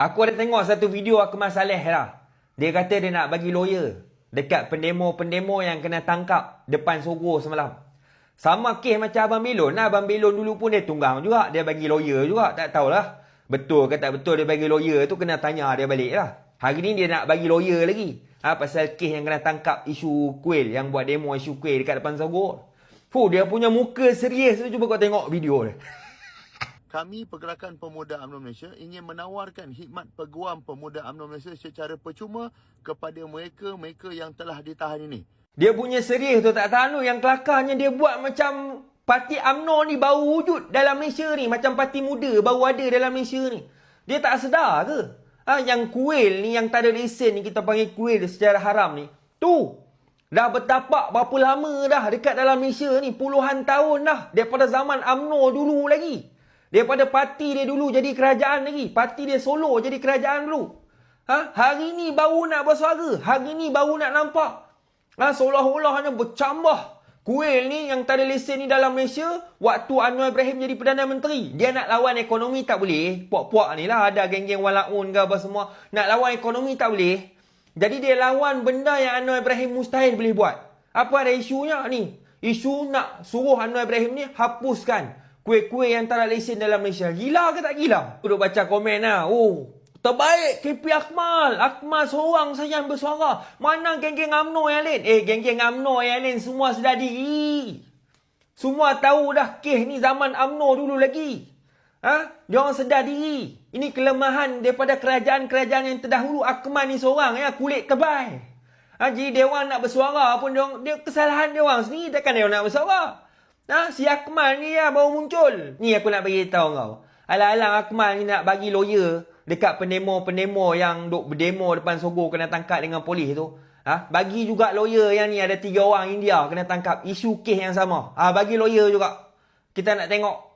Aku ada tengok satu video Akmal Saleh lah. Dia kata dia nak bagi lawyer dekat pendemo-pendemo yang kena tangkap depan Sogo semalam. Sama kes macam Abang Belon lah. Abang Belon dulu pun dia tunggang juga. Dia bagi lawyer juga. Tak tahulah. Betul ke tak betul dia bagi lawyer tu kena tanya dia balik lah. Hari ni dia nak bagi lawyer lagi. Pasal kes yang kena tangkap isu kuil. Yang buat demo isu kuil dekat depan Sogo. Dia punya muka serius tu. Cuba kau tengok video dia. Kami Pergerakan Pemuda UMNO Malaysia ingin menawarkan khidmat Peguam Pemuda UMNO Malaysia secara percuma kepada mereka yang telah ditahan ini. Dia punya serius tu tak tahan tu. Yang kelakarnya dia buat macam parti UMNO ni baru wujud dalam Malaysia ni. Macam parti muda baru ada dalam Malaysia ni. Dia tak sedar ke? Yang kuil ni, yang tak ada lesen ni, kita panggil kuil secara haram ni. Tu, dah bertapak berapa lama dah dekat dalam Malaysia ni. Puluhan tahun dah. Daripada zaman UMNO dulu lagi. Daripada parti dia dulu jadi kerajaan lagi. Parti dia solo jadi kerajaan dulu. Hari ni baru nak bersuara. Hari ni baru nak nampak. Seolah-olahnya bercambah. Kuil ni yang tak ada lesen ni dalam Malaysia. Waktu Anwar Ibrahim jadi Perdana Menteri. Dia nak lawan ekonomi tak boleh. Puak-puak ni lah. Ada geng-geng walaun ke apa semua. Nak lawan ekonomi tak boleh. Jadi dia lawan benda yang Anwar Ibrahim mustahil boleh buat. Apa ada isunya ni? Isu nak suruh Anwar Ibrahim ni hapuskan kuih-kuih yang tak ada lesen dalam Malaysia. Gila ke tak gila? Aku duk baca komen lah. Terbaik KP Akmal. Akmal seorang saja yang bersuara. Mana geng-geng UMNO yang lain? Geng-geng UMNO yang lain semua sedar diri. Semua tahu dah kes ni zaman UMNO dulu lagi. Diorang sedar diri. Ini kelemahan daripada kerajaan-kerajaan yang terdahulu. Akmal ni seorang ya, kulit tebal. Jadi diorang nak bersuara pun dia kesalahan diorang sendiri. Takkan diorang nak bersuara. Si Akmal ni lah baru muncul. Ni aku nak bagi tahu kau. Alang-alang Akmal ni nak bagi lawyer dekat pendemo-pendemo yang duk berdemo depan Sogo kena tangkap dengan polis tu. Bagi juga lawyer yang ni ada 3 orang India kena tangkap. Isu kes yang sama. Bagi lawyer juga. Kita nak tengok